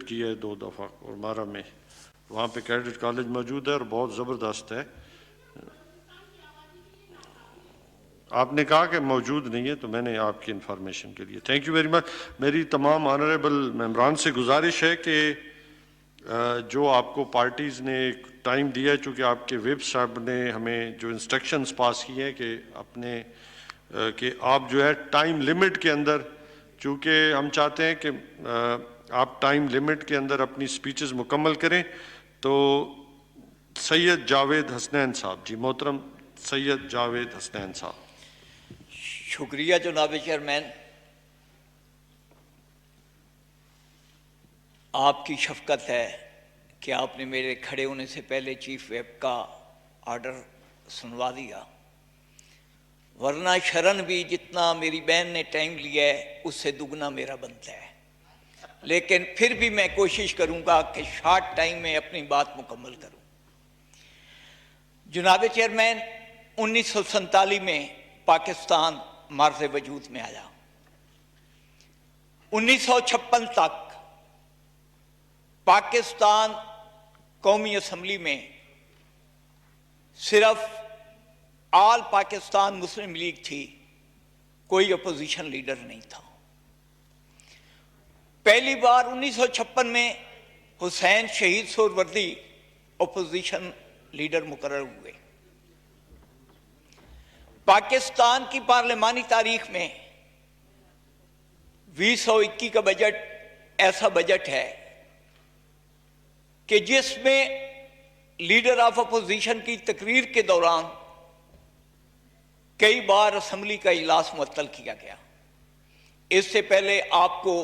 Visit किया है 2 दफ़ा और मारा में, वहाँ पे कैडेट कॉलेज मौजूद है और बहुत ज़बरदस्त है। आपने कहा कि मौजूद नहीं है, तो मैंने आपकी इंफॉर्मेशन के लिए थैंक यू वेरी मच। मेरी तमाम ऑनरेबल मेंबरान से गुजारिश है कि जो आपको पार्टीज़ ने टाइम दिया है, चूँकि आपके व्हिप साहब ने हमें जो इंस्ट्रक्शंस पास किए हैं कि अपने कि आप जो है टाइम लिमिट के अंदर, चूँकि हम चाहते हैं कि आप टाइम लिमिट के अंदर अपनी स्पीचेस मुकम्मल करें, तो सैयद जावेद हसनैन साहब जी, मोहतरम सैयद जावेद हसनैन साहब। शुक्रिया जनाब चेयरमैन, आपकी शफकत है कि आपने मेरे खड़े होने से पहले चीफ व्हिप का आर्डर सुनवा दिया, वरना शरण भी जितना मेरी बहन ने टाइम लिया है उससे दुगना मेरा बनता है। लेकिन फिर भी मैं कोशिश करूंगा कि शॉर्ट टाइम में अपनी बात मुकम्मल करूं। जनाब चेयरमैन, 1947 में पाकिस्तान मार्ज़ वजूद में आया। 1956 तक पाकिस्तान कौमी असम्बली में सिर्फ आल पाकिस्तान मुस्लिम लीग थी, कोई अपोजिशन लीडर नहीं था। पहली बार 1956 में हुसैन शहीद सोहरवर्दी अपोजिशन लीडर मुकर्रर हुए। पाकिस्तान की पार्लिमानी तारीख में 2021 का बजट ऐसा बजट है कि जिसमें लीडर ऑफ अपोजिशन की तकरीर के दौरान कई बार असम्बली का इजलास मुअत्तल किया गया। इससे पहले आपको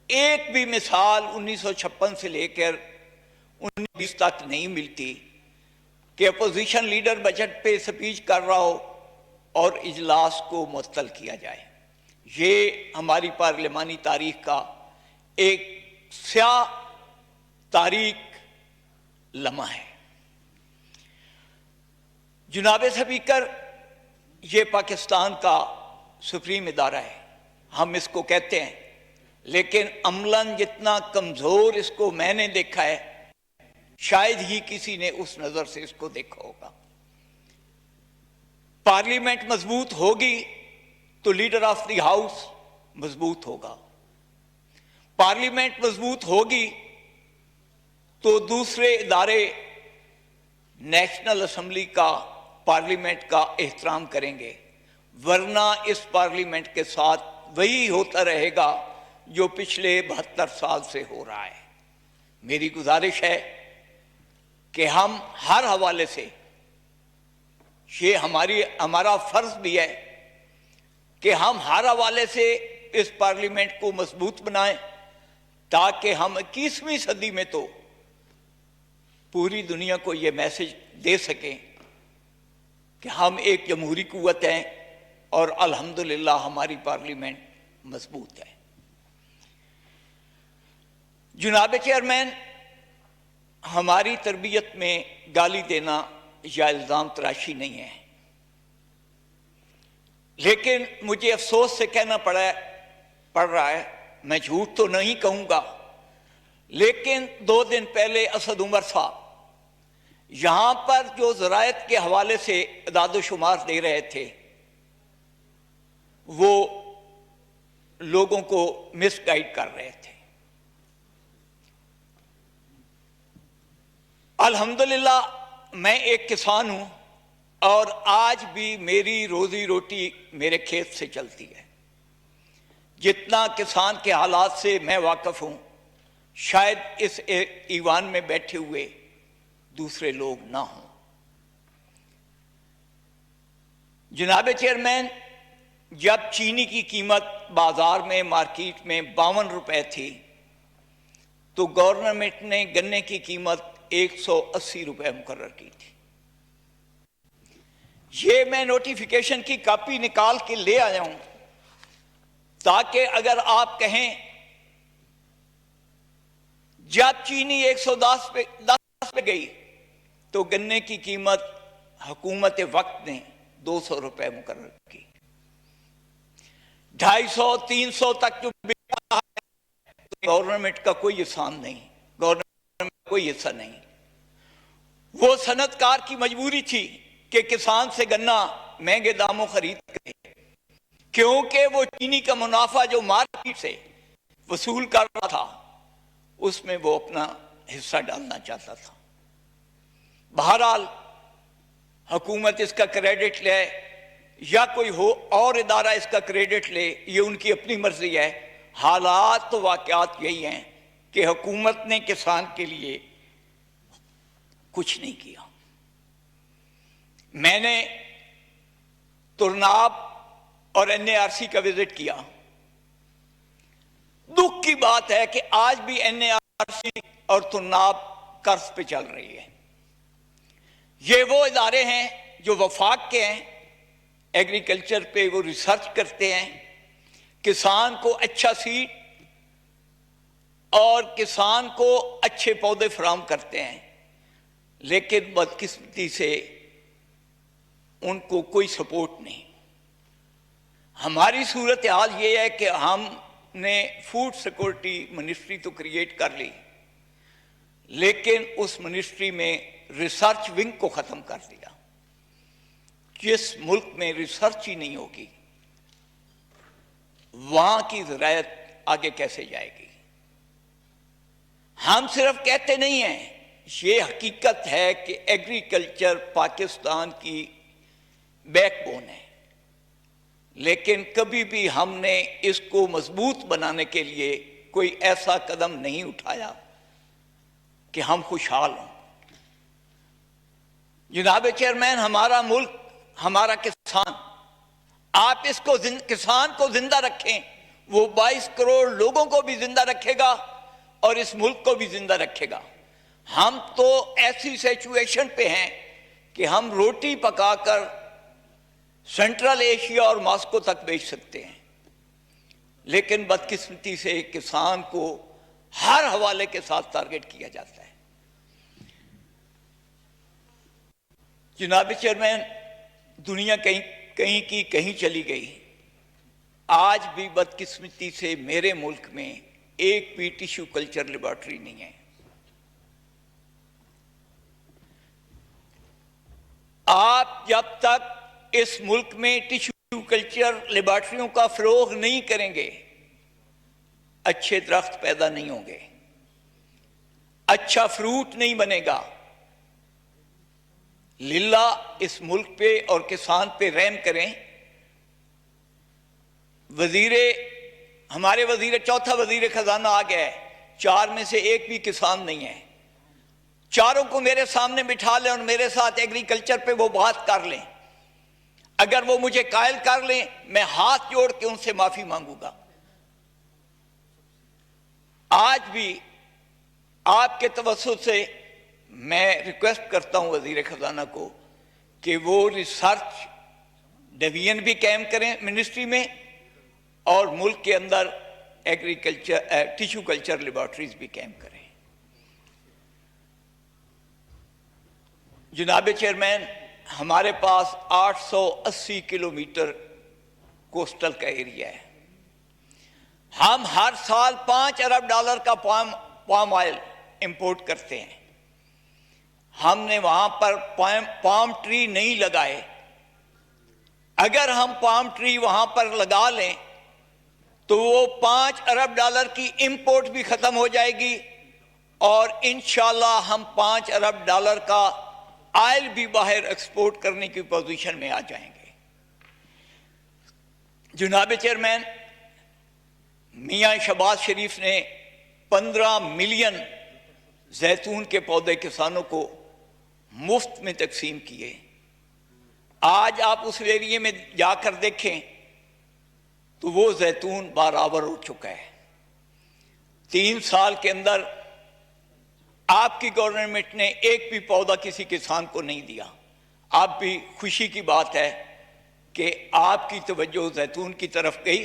एक भी मिसाल 1956 से लेकर 1920 तक नहीं मिलती कि अपोजिशन लीडर बजट पे स्पीच कर रहा हो और इजलास को मुअत्तल किया जाए। ये हमारी पार्लिमानी तारीख का एक स्याह तारीख लम्हा है। जनाब स्पीकर, ये पाकिस्तान का सुप्रीम इदारा है, हम इसको कहते हैं, लेकिन अमलन जितना कमजोर इसको मैंने देखा है, शायद ही किसी ने उस नजर से इसको देखा होगा। पार्लियामेंट मजबूत होगी तो लीडर ऑफ द हाउस मजबूत होगा। पार्लियामेंट मजबूत होगी तो दूसरे इदारे नेशनल असम्बली का, पार्लियामेंट का एहतराम करेंगे, वरना इस पार्लियामेंट के साथ वही होता रहेगा जो पिछले 72 साल से हो रहा है। मेरी गुजारिश है कि हम हर हवाले से, ये हमारा फर्ज भी है कि हम हर हवाले से इस पार्लियामेंट को मजबूत बनाएं, ताकि हम 21वीं सदी में तो पूरी दुनिया को ये मैसेज दे सकें कि हम एक जमहूरी कुव्वत हैं और अल्हम्दुलिल्लाह हमारी पार्लियामेंट मजबूत है। जनाब चेयरमैन, हमारी तरबियत में गाली देना या इल्ज़ाम तराशी नहीं है, लेकिन मुझे अफसोस से कहना पड़ रहा है, मैं झूठ तो नहीं कहूँगा, लेकिन 2 दिन पहले असद उमर साहब यहाँ पर जो ज़रायत के हवाले से इदाद शुमार दे रहे थे, वो लोगों को मिसगाइड कर रहे थे। अल्हम्दुलिल्लाह मैं एक किसान हूँ और आज भी मेरी रोजी रोटी मेरे खेत से चलती है। जितना किसान के हालात से मैं वाकिफ हूँ, शायद इस ईवान में बैठे हुए दूसरे लोग ना हों। जनाब चेयरमैन, जब चीनी की कीमत बाजार में, मार्केट में 52 रुपए थी, तो गवर्नमेंट ने गन्ने की कीमत 180 रुपए मुकर्रर की थी। ये मैं नोटिफिकेशन की कॉपी निकाल के ले आया हूं, ताकि अगर आप कहें जब चीनी 110 पे गई तो गन्ने की कीमत हुकूमत वक्त ने 200 रुपए मुकर्रर की। 250-300 तक जो बिका है, गवर्नमेंट का कोई एहसान नहीं, गवर्नमेंट का कोई हिस्सा नहीं। वो सनतकार की मजबूरी थी कि किसान से गन्ना महंगे दामों खरीद के, क्योंकि वो चीनी का मुनाफा जो मार्केट से वसूल कर रहा था उसमें वो अपना हिस्सा डालना चाहता था। बहरहाल हुकूमत इसका क्रेडिट ले या कोई हो और इदारा इसका क्रेडिट ले, ये उनकी अपनी मर्जी है। हालात तो वाकयात यही हैं कि हुकूमत ने किसान के लिए कुछ नहीं किया। मैंने तुरनाब और NARC का विजिट किया। दुख की बात है कि आज भी NARC और तुरनाब कर्ज पे चल रही है। ये वो इदारे हैं जो वफाक के हैं, एग्रीकल्चर पे वो रिसर्च करते हैं, किसान को अच्छा सीड और किसान को अच्छे पौधे फराहम करते हैं, लेकिन बदकिस्मती से उनको कोई सपोर्ट नहीं। हमारी सूरत हाल ये है कि हमने फूड सिक्योरिटी मिनिस्ट्री तो क्रिएट कर ली, लेकिन उस मिनिस्ट्री में रिसर्च विंग को खत्म कर दिया। जिस मुल्क में रिसर्च ही नहीं होगी वहां की ज़राअत आगे कैसे जाएगी? हम सिर्फ कहते नहीं हैं, ये हकीकत है कि एग्रीकल्चर पाकिस्तान की बैकबोन है, लेकिन कभी भी हमने इसको मजबूत बनाने के लिए कोई ऐसा कदम नहीं उठाया कि हम खुशहाल हों। जनाब चेयरमैन, हमारा मुल्क, हमारा किसान, आप इसको किसान को जिंदा रखें, वो 22 करोड़ लोगों को भी जिंदा रखेगा और इस मुल्क को भी जिंदा रखेगा। हम तो ऐसी सिचुएशन पे हैं कि हम रोटी पकाकर सेंट्रल एशिया और मॉस्को तक बेच सकते हैं, लेकिन बदकिस्मती से किसान को हर हवाले के साथ टारगेट किया जाता है। जनाब चेयरमैन, दुनिया कहीं की कहीं चली गई, आज भी बदकिस्मती से मेरे मुल्क में एक भी टिश्यू कल्चर लेबॉर्ट्री नहीं है। आप जब तक इस मुल्क में टिश्यू कल्चर लेबॉर्ट्रियों का फरोग नहीं करेंगे, अच्छे दरख्त पैदा नहीं होंगे, अच्छा फ्रूट नहीं बनेगा। लिल्ला इस मुल्क पे और किसान पे रहम करें। हमारे चौथा वजीर खजाना आ गया है, 4 में से एक भी किसान नहीं है। चारों को मेरे सामने बिठा लें और मेरे साथ एग्रीकल्चर पे वो बात कर लें। अगर वो मुझे कायल कर लें, मैं हाथ जोड़ के उनसे माफी मांगूंगा। आज भी आपके तवज्जुह से मैं रिक्वेस्ट करता हूं वजीर खजाना को कि वो रिसर्च डिवीजन भी कायम करें मिनिस्ट्री में और मुल्क के अंदर एग्रीकल्चर टिश्यू कल्चर लेबॉर्ट्रीज भी कायम करें। जनाब चेयरमैन, हमारे पास 880 किलोमीटर कोस्टल का एरिया है। हम हर साल $5 अरब का पाम ऑयल इंपोर्ट करते हैं। हमने वहां पर पाम ट्री नहीं लगाए। अगर हम पाम ट्री वहां पर लगा लें तो वो $5 अरब की इंपोर्ट भी खत्म हो जाएगी और इंशाल्लाह हम $5 अरब का ऑयल भी बाहर एक्सपोर्ट करने की पोजीशन में आ जाएंगे। जनाब चेयरमैन, मियां शहबाज शरीफ ने 15 मिलियन जैतून के पौधे किसानों को मुफ्त में तकसीम किए। आज आप उस एरिया में जाकर देखें तो वो जैतून बराबर हो चुका है। 3 साल के अंदर आपकी गवर्नमेंट ने एक भी पौधा किसी किसान को नहीं दिया। आप भी खुशी की बात है कि आपकी तवज्जो जैतून की तरफ गई।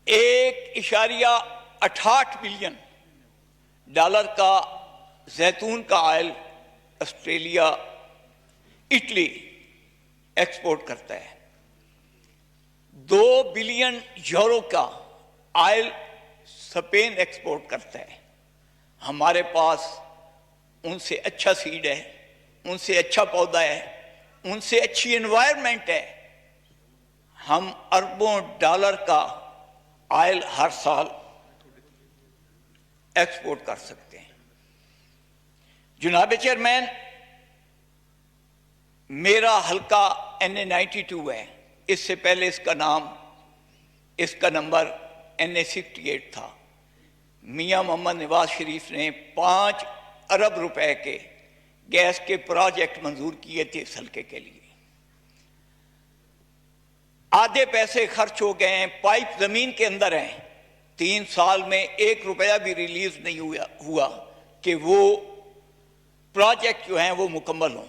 $1.68 बिलियन का जैतून का ऑयल ऑस्ट्रेलिया, इटली एक्सपोर्ट करता है। 2 बिलियन यूरो का ऑयल स्पेन एक्सपोर्ट करता है। हमारे पास उनसे अच्छा सीड है, उनसे अच्छा पौधा है, उनसे अच्छी एनवायरनमेंट है। हम अरबों डॉलर का ऑयल हर साल एक्सपोर्ट कर सकते हैं। जनाब चेयरमैन, मेरा हल्का NA92 है। इससे पहले इसका नंबर NA68 था। मियां मोहम्मद नवाज शरीफ ने 5 अरब रुपए के गैस के प्रोजेक्ट मंजूर किए थे इस हल्के के लिए। आधे पैसे खर्च हो गए हैं, पाइप जमीन के अंदर हैं। 3 साल में 1 रुपया भी रिलीज नहीं हुआ कि वो प्रोजेक्ट जो हैं वो मुकम्मल हों।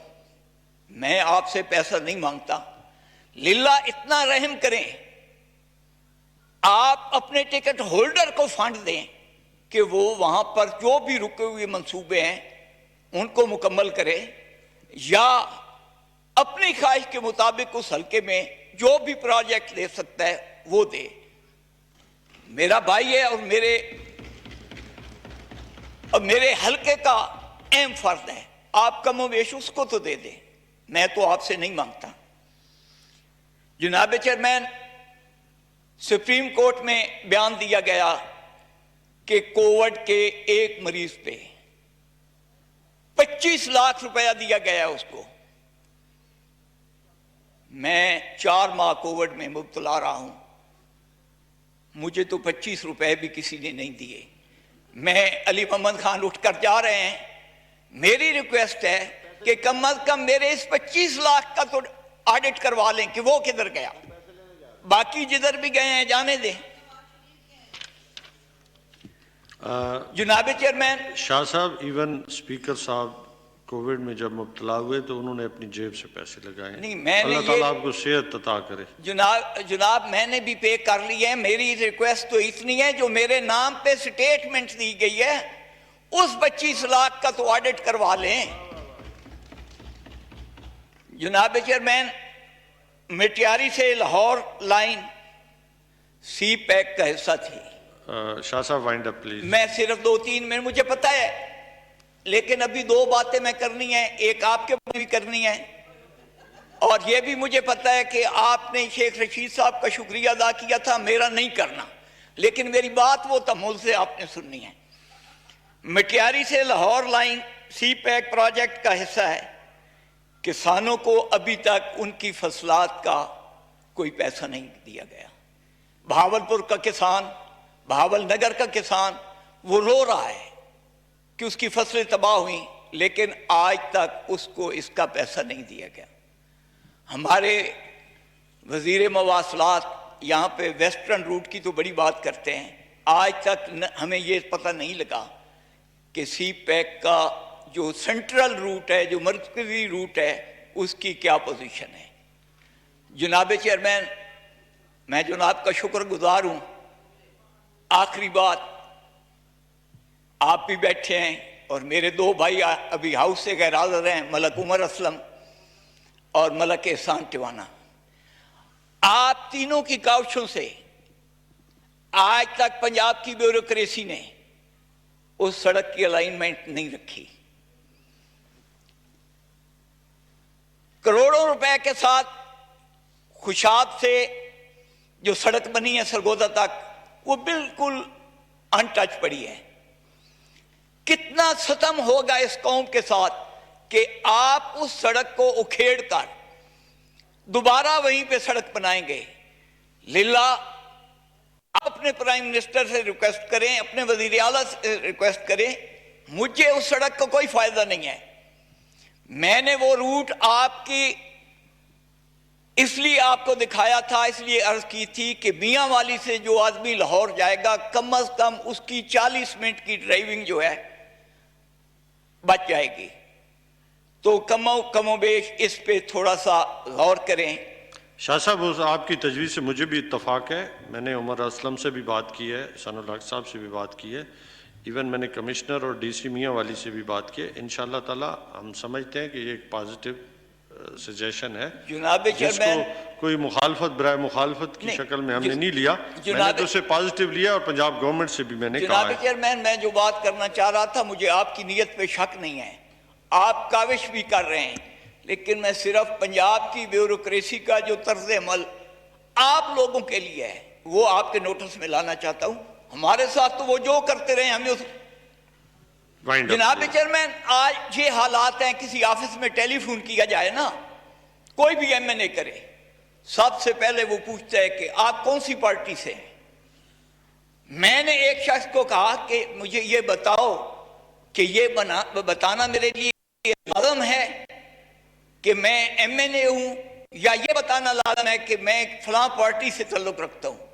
मैं आपसे पैसा नहीं मांगता, लिल्ला इतना रहम करें, आप अपने टिकट होल्डर को फंड दें कि वो वहां पर जो भी रुके हुए मंसूबे हैं उनको मुकम्मल करे, या अपनी ख्वाहिश के मुताबिक उस हल्के में जो भी प्रोजेक्ट दे सकता है वो दे। मेरा भाई है और मेरे हल्के का अहम फर्ज है, आप कमोवेश उसको तो दे दे, मैं तो आपसे नहीं मांगता। जनाब चेयरमैन, सुप्रीम कोर्ट में बयान दिया गया कि कोविड के एक मरीज पे 25 लाख रुपया दिया गया उसको। मैं 4 माह कोविड में मुब्तला रहा हूं, मुझे तो 25 रुपए भी किसी ने नहीं दिए। मैं अली मोहम्मद खान उठकर जा रहे हैं, मेरी रिक्वेस्ट है कि कम अज कम मेरे इस 25 लाख का तो ऑडिट करवा लें कि वो किधर गया, बाकी जिधर भी गए हैं जाने दें। जनाब चेयरमैन, शाह साहब, इवन स्पीकर साहब कोविड में जब मुब्तला हुए तो उन्होंने अपनी जेब से पैसे लगाए। नहीं, मैंने अल्लाह ताला आपको सेहत अता करे। जनाब मैंने भी पे कर ली है। मेरी रिक्वेस्ट तो इतनी है, जो मेरे नाम पे स्टेटमेंट दी गई है उस 25 लाख का तो ऑडिट करवा लें। जनाब चेयरमैन, मिटियारी से लाहौर लाइन सी पैक का हिस्सा थी। शाह साहब वाइंड अप प्लीज। मैं सिर्फ 2-3 मिनट, मुझे पता है, लेकिन अभी 2 बातें मैं करनी है, एक आपके भी करनी है और यह भी मुझे पता है कि आपने शेख रशीद साहब का शुक्रिया अदा किया था, मेरा नहीं करना, लेकिन मेरी बात वो तमुल से आपने सुननी है। मिटियारी से लाहौर लाइन सी पैक प्रोजेक्ट का हिस्सा है। किसानों को अभी तक उनकी फसलात का कोई पैसा नहीं दिया गया। भावलपुर का किसान, भावल नगर का किसान वो रो रहा है कि उसकी फसलें तबाह हुई, लेकिन आज तक उसको इसका पैसा नहीं दिया गया। हमारे वजीर मवासलात यहाँ पे वेस्टर्न रूट की तो बड़ी बात करते हैं, आज तक हमें ये पता नहीं लगा कि सी पैक का जो सेंट्रल रूट है, जो मरकजी रूट है, उसकी क्या पोजीशन है। जनाब चेयरमैन, मैं जनाब का शुक्रगुजार हूँ। आखिरी बात, आप भी बैठे हैं और मेरे 2 भाई अभी हाउस से गैर हाज़िर हैं, मलक उमर असलम और मलक एहसान टिवाना। आप तीनों की काविशों से आज तक पंजाब की ब्यूरोक्रेसी ने उस सड़क की अलाइनमेंट नहीं रखी। करोड़ों रुपए के साथ खुशाब से जो सड़क बनी है सरगोदा तक, वो बिल्कुल अनटच पड़ी है। कितना सितम होगा इस कौम के साथ कि आप उस सड़क को उखेड़ कर दोबारा वहीं पे सड़क बनाएंगे। लिल्ला, अपने प्राइम मिनिस्टर से रिक्वेस्ट करें, अपने वजीर आला से रिक्वेस्ट करें, मुझे उस सड़क का कोई फायदा नहीं है। मैंने वो रूट आपकी इसलिए आपको दिखाया था, इसलिए अर्ज की थी कि मियां वाली से जो आदमी लाहौर जाएगा, कम अज कम उसकी 40 मिनट की ड्राइविंग जो है बच जाएगी। तो कमोबेश इस पे थोड़ा सा गौर करें। शाह साहब, उस आपकी तजवीज़ से मुझे भी इत्तफाक है। मैंने उमर असलम से भी बात की है, सनुल हक साहब से भी बात की है, इवन मैंने कमिश्नर और DC मियां वाली से भी बात की है। इंशाअल्लाह ताला हम समझते हैं कि ये एक पॉजिटिव سجیشن ہے جناب جس کو چیئرمین، کوئی مخالفت برائے مخالفت کی نہیں، شکل میں ہم نے نہیں لیا، میں نے جناب- تو اسے پازیٹیو لیا اور پنجاب گورنمنٹ سے بھی میں نے کہا جناب ہے. چیئرمین، میں جو بات کرنا چاہ رہا تھا، مجھے آپ کی نیت پہ شک نہیں ہے، آپ کاوش بھی کر رہے ہیں، لیکن میں صرف پنجاب کی بیوروکریسی کا جو طرز عمل آپ لوگوں کے لیے ہے وہ آپ کے نوٹس میں لانا چاہتا ہوں. ہمارے ساتھ تو وہ جو کرتے رہے ہمیں Wind up. جناب چیئرمین، آج یہ حالات ہیں، کسی آفس میں ٹیلی فون کیا جائے نا، کوئی بھی ایم این اے کرے، سب سے پہلے وہ پوچھتا ہے کہ آپ کون سی پارٹی سے ہیں. میں نے ایک شخص کو کہا کہ مجھے یہ بتاؤ کہ یہ بتانا میرے لیے لازم ہے کہ میں ایم این اے ہوں، یا یہ بتانا لازم ہے کہ میں فلاں پارٹی سے تعلق رکھتا ہوں.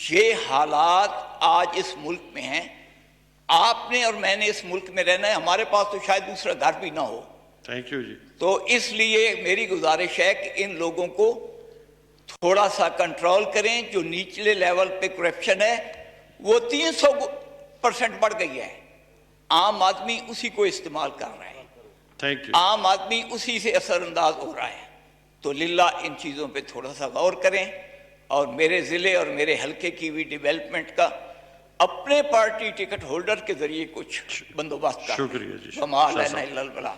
یہ حالات آج اس ملک میں ہیں. آپ نے اور میں نے اس ملک میں رہنا ہے، ہمارے پاس تو شاید دوسرا گھر بھی نہ ہو. تھینک یو جی. تو اس لیے میری گزارش ہے کہ ان لوگوں کو تھوڑا سا کنٹرول کریں. جو نیچلے لیول پہ کرپشن ہے وہ 300% بڑھ گئی ہے، عام آدمی اسی کو استعمال کر رہا ہے، تھینک یو. عام آدمی اسی سے اثر انداز ہو رہا ہے. تو للہ ان چیزوں پہ تھوڑا سا غور کریں، اور میرے ضلع اور میرے حلقے کی بھی ڈیولپمنٹ کا اپنے پارٹی ٹکٹ ہولڈر کے ذریعے کچھ بندوبست کریں. شکریہ جی. وما شاہ علینا صاحب. الا البلاغ.